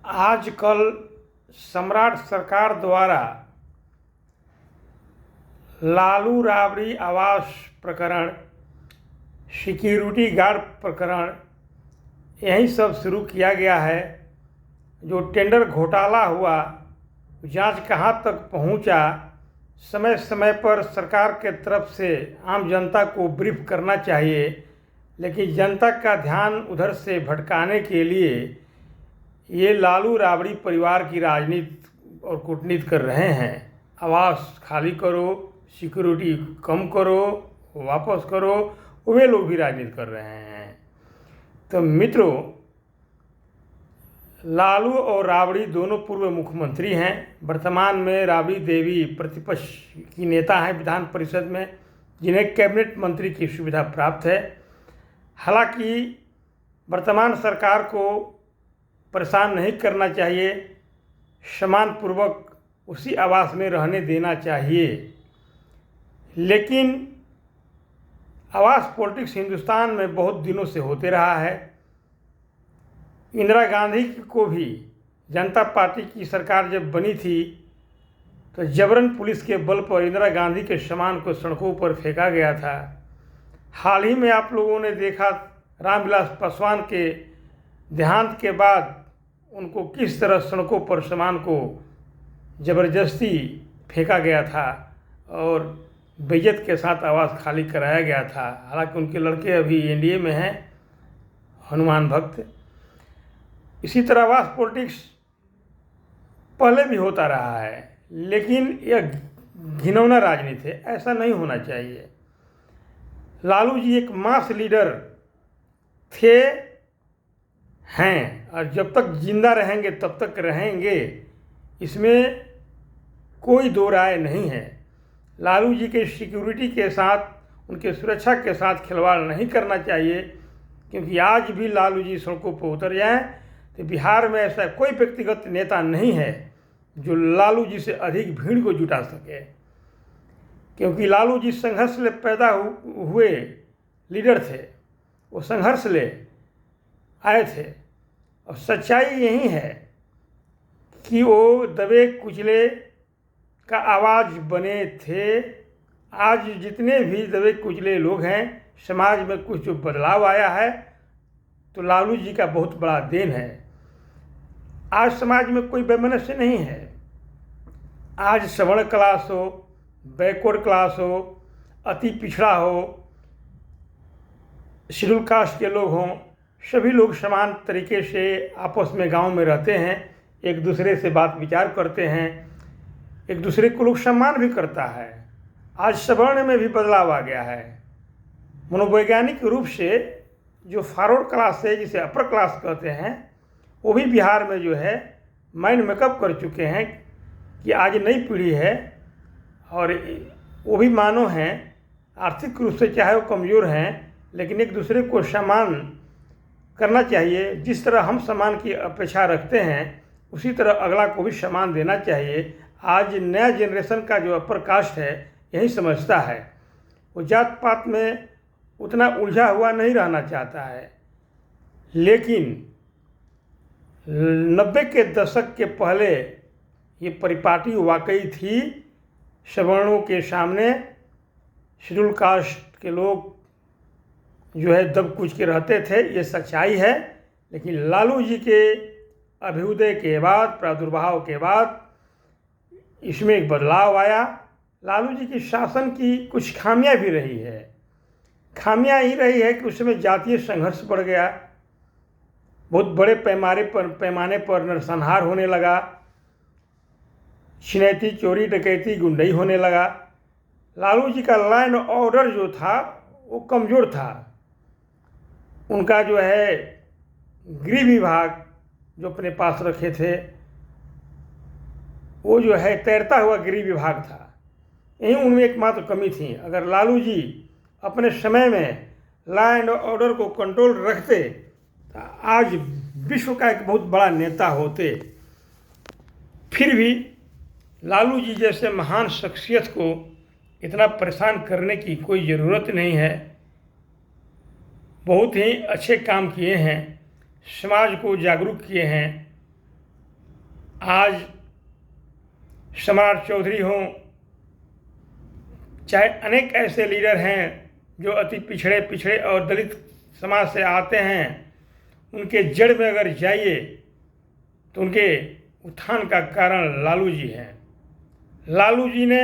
आजकल सम्राट सरकार द्वारा लालू राबड़ी आवास प्रकरण, सिक्योरिटी गार्ड प्रकरण, यही सब शुरू किया गया है। जो टेंडर घोटाला हुआ, जांच कहां तक पहुंचा, समय समय पर सरकार के तरफ से आम जनता को ब्रीफ करना चाहिए, लेकिन जनता का ध्यान उधर से भटकाने के लिए ये लालू राबड़ी परिवार की राजनीति और कूटनीति कर रहे हैं। आवास खाली करो, सिक्योरिटी कम करो, वापस करो, वे लोग भी राजनीति कर रहे हैं। तो मित्रों, लालू और राबड़ी दोनों पूर्व मुख्यमंत्री हैं। वर्तमान में राबड़ी देवी प्रतिपक्ष की नेता हैं विधान परिषद में, जिन्हें कैबिनेट मंत्री की सुविधा प्राप्त है। हालांकि वर्तमान सरकार को परेशान नहीं करना चाहिए, सम्मानपूर्वक उसी आवास में रहने देना चाहिए। लेकिन आवास पॉलिटिक्स हिंदुस्तान में बहुत दिनों से होते रहा है। इंदिरा गांधी को भी जनता पार्टी की सरकार जब बनी थी तो जबरन पुलिस के बल पर इंदिरा गांधी के सामान को सड़कों पर फेंका गया था। हाल ही में आप लोगों ने देखा, रामविलास पासवान के देहांत के बाद उनको किस तरह सड़कों पर सामान को ज़बरदस्ती फेंका गया था और बेइज्जत के साथ आवास खाली कराया गया था। हालांकि उनके लड़के अभी एनडीए में हैं, हनुमान भक्त। इसी तरह आवास पॉलिटिक्स पहले भी होता रहा है, लेकिन यह घिनौना राजनीति है, ऐसा नहीं होना चाहिए। लालू जी एक मास लीडर थे, हैं, और जब तक जिंदा रहेंगे तब तक रहेंगे, इसमें कोई दो राय नहीं है। लालू जी के सिक्योरिटी के साथ, उनके सुरक्षा के साथ खिलवाड़ नहीं करना चाहिए, क्योंकि आज भी लालू जी सड़कों पर उतर जाएं तो बिहार में ऐसा कोई व्यक्तिगत नेता नहीं है जो लालू जी से अधिक भीड़ को जुटा सके। क्योंकि लालू जी संघर्ष ले पैदा हुए लीडर थे, वो संघर्ष ले आए थे, और सच्चाई यही है कि वो दबे कुचले का आवाज़ बने थे। आज जितने भी दबे कुचले लोग हैं, समाज में कुछ जो बदलाव आया है, तो लालू जी का बहुत बड़ा देन है। आज समाज में कोई वैमनस्य नहीं है। आज सवर्ण क्लास हो, बैकवर्ड क्लास हो, अति पिछड़ा हो, शेड्यूल कास्ट के लोग हों, सभी लोग समान तरीके से आपस में गांव में रहते हैं, एक दूसरे से बात विचार करते हैं, एक दूसरे को लोग सम्मान भी करता है। आज सवर्ण में भी बदलाव आ गया है। मनोवैज्ञानिक रूप से जो फॉरवर्ड क्लास है, जिसे अपर क्लास कहते हैं, वो भी बिहार में जो है माइंड मेकअप कर चुके हैं कि आज नई पीढ़ी है, और वो भी मानव हैं, आर्थिक रूप से चाहे वो कमज़ोर हैं, लेकिन एक दूसरे को सम्मान करना चाहिए। जिस तरह हम सम्मान की अपेक्षा रखते हैं, उसी तरह अगला को भी सम्मान देना चाहिए। आज नया जनरेशन का जो अपर कास्ट है, यही समझता है। वो जात पात में उतना उलझा हुआ नहीं रहना चाहता है। लेकिन 90 के दशक के पहले ये परिपाटी वाकई थी। सवर्णों के सामने शेड्यूल कास्ट के लोग जो है दब कुच के रहते थे, ये सच्चाई है। लेकिन लालू जी के अभ्युदय के बाद, प्रादुर्भाव के बाद, इसमें एक बदलाव आया। लालू जी की शासन की कुछ खामियां भी रही है। खामियां ही रही है कि उसमें जातीय संघर्ष बढ़ गया, बहुत बड़े पैमाने पर नरसंहार होने लगा, छिनैती, चोरी, डकैती, गुंडई होने लगा। लालू जी का लॉ एंड ऑर्डर जो था वो कमज़ोर था। उनका जो है गृह विभाग जो अपने पास रखे थे, वो जो है तैरता हुआ गृह विभाग था। यही उनमें एकमात्र कमी थी। अगर लालू जी अपने समय में लॉ एंड ऑर्डर को कंट्रोल रखते तो आज विश्व का एक बहुत बड़ा नेता होते। फिर भी लालू जी जैसे महान शख्सियत को इतना परेशान करने की कोई ज़रूरत नहीं है। बहुत ही अच्छे काम किए हैं, समाज को जागरूक किए हैं, आज सम्राट चौधरी हों, चाहे अनेक ऐसे लीडर हैं जो अति पिछड़े और दलित समाज से आते हैं, उनके जड़ में अगर जाइए तो उनके उत्थान का कारण लालू जी हैं। लालू जी ने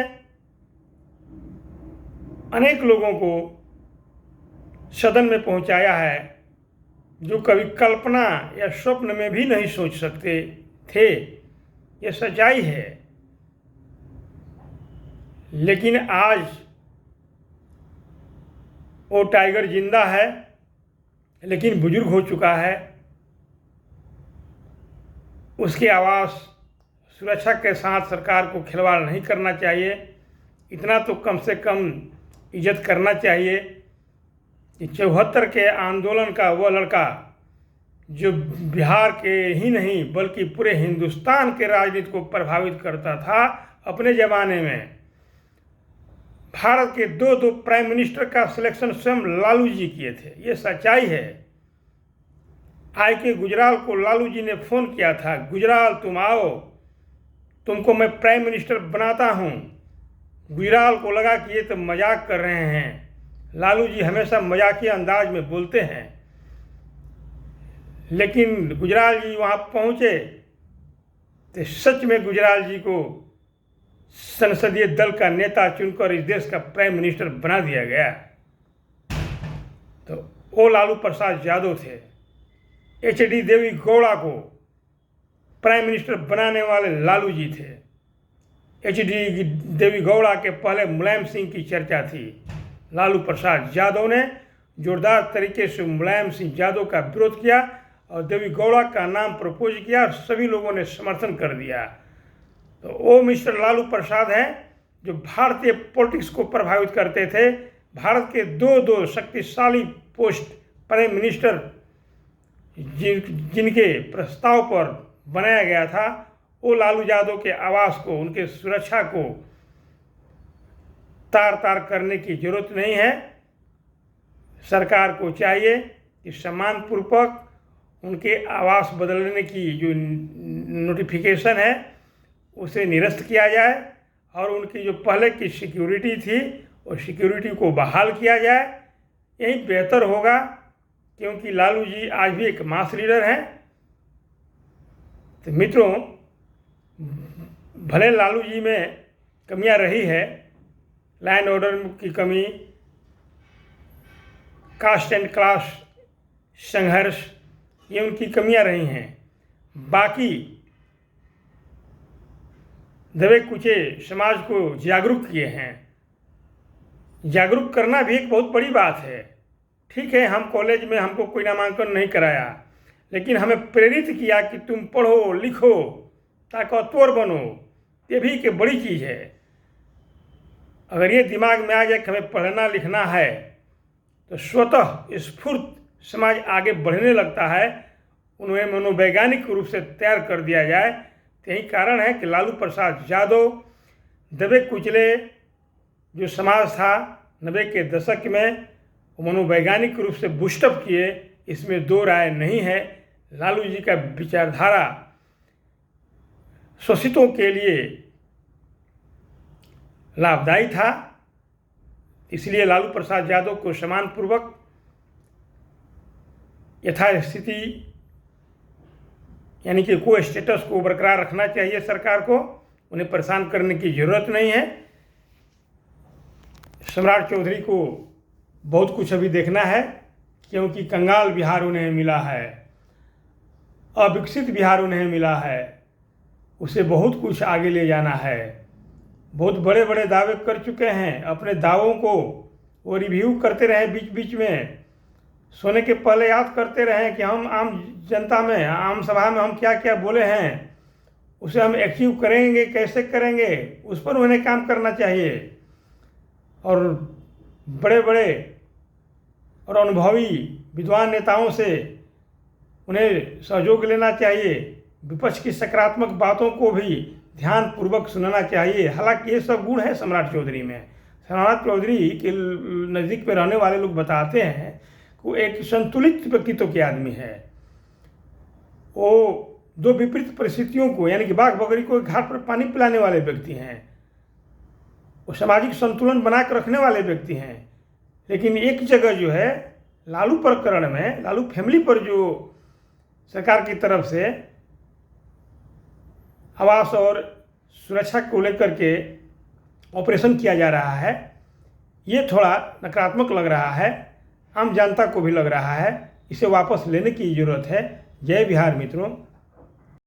अनेक लोगों को सदन में पहुंचाया है जो कभी कल्पना या स्वप्न में भी नहीं सोच सकते थे। ये सच्चाई है। लेकिन आज वो टाइगर जिंदा है, लेकिन बुजुर्ग हो चुका है। उसकी आवाज़ सुरक्षा के साथ सरकार को खिलवाड़ नहीं करना चाहिए। इतना तो कम से कम इज्जत करना चाहिए कि 74 के आंदोलन का वह लड़का जो बिहार के ही नहीं बल्कि पूरे हिंदुस्तान के राजनीति को प्रभावित करता था, अपने ज़माने में भारत के दो प्राइम मिनिस्टर का सिलेक्शन स्वयं लालू जी किए थे। ये सच्चाई है। के गुजराल को लालू जी ने फ़ोन किया था, गुजराल तुम आओ, तुमको मैं प्राइम मिनिस्टर बनाता हूँ। गुजराल को लगा कि ये तो मजाक कर रहे हैं। लालू जी हमेशा मजाकिया अंदाज में बोलते हैं, लेकिन गुजराल जी वहाँ पहुँचे तो सच में गुजराल जी को संसदीय दल का नेता चुनकर इस देश का प्राइम मिनिस्टर बना दिया गया। तो वो लालू प्रसाद यादव थे। HD देवी गौड़ा को प्राइम मिनिस्टर बनाने वाले लालू जी थे। HD देवी गौड़ा के पहले मुलायम सिंह की चर्चा थी। लालू प्रसाद यादव ने जोरदार तरीके से मुलायम सिंह यादव का विरोध किया और देवी गौड़ा का नाम प्रपोज किया और सभी लोगों ने समर्थन कर दिया। तो वो मिस्टर लालू प्रसाद हैं जो भारतीय पॉलिटिक्स को प्रभावित करते थे। भारत के दो शक्तिशाली पोस्ट प्राइम मिनिस्टर जिनके प्रस्ताव पर बनाया गया था, वो लालू यादव के आवास को, उनके सुरक्षा को तार करने की जरूरत नहीं है। सरकार को चाहिए कि सम्मानपूर्वक उनके आवास बदलने की जो नोटिफिकेशन है उसे निरस्त किया जाए और उनकी जो पहले की सिक्योरिटी थी और सिक्योरिटी को बहाल किया जाए। यही बेहतर होगा, क्योंकि लालू जी आज भी एक मास लीडर हैं। तो मित्रों, भले लालू जी में कमियां रही है, लॉ एंड ऑर्डर की कमी, कास्ट एंड क्लास संघर्ष, ये उनकी कमियां रही हैं। बाकी दबे कुचे समाज को जागरूक किए हैं। जागरूक करना भी एक बहुत बड़ी बात है। ठीक है, हम कॉलेज में हमको कोई नामांकन नहीं कराया, लेकिन हमें प्रेरित किया कि तुम पढ़ो लिखो ताकतवर बनो। ये भी एक बड़ी चीज़ है। अगर ये दिमाग में आ जाए कि हमें पढ़ना लिखना है, तो स्वतः स्फूर्त समाज आगे बढ़ने लगता है। उन्हें मनोवैज्ञानिक रूप से तैयार कर दिया जाए। यही कारण है कि लालू प्रसाद यादव दबे कुचले जो समाज था 90 के दशक में, मनोवैज्ञानिक रूप से बूस्टअप किए, इसमें दो राय नहीं है। लालू जी का विचारधारा शोषितों के लिए लाभदायी था, इसलिए लालू प्रसाद यादव को सम्मानपूर्वक यथास्थिति यानी कि को स्टेटस को बरकरार रखना चाहिए। सरकार को उन्हें परेशान करने की ज़रूरत नहीं है। सम्राट चौधरी को बहुत कुछ अभी देखना है, क्योंकि कंगाल बिहार उन्हें मिला है, अविकसित बिहार उन्हें मिला है। उसे बहुत कुछ आगे ले जाना है। बहुत बड़े बड़े दावे कर चुके हैं। अपने दावों को वो रिव्यू करते रहे, बीच बीच में सोने के पहले याद करते रहें कि हम आम जनता में, आम सभा में हम क्या क्या बोले हैं, उसे हम अचीव करेंगे, कैसे करेंगे, उस पर उन्हें काम करना चाहिए। और बड़े बड़े और अनुभवी विद्वान नेताओं से उन्हें सहयोग लेना चाहिए। विपक्ष की सकारात्मक बातों को भी ध्यानपूर्वक सुनना चाहिए। हालांकि ये सब गुण है सम्राट चौधरी में। सम्राट चौधरी के नज़दीक में रहने वाले लोग बताते हैं वो एक संतुलित व्यक्तित्व के आदमी है। वो दो विपरीत परिस्थितियों को, यानी कि बाघ बकरी को घाट पर पानी पिलाने वाले व्यक्ति हैं, वो सामाजिक संतुलन बना कर रखने वाले व्यक्ति हैं। लेकिन एक जगह जो है लालू प्रकरण में, लालू फैमिली पर जो सरकार की तरफ से आवास और सुरक्षा को लेकर के ऑपरेशन किया जा रहा है, ये थोड़ा नकारात्मक लग रहा है, आम जनता को भी लग रहा है। इसे वापस लेने की ज़रूरत है। जय बिहार मित्रों।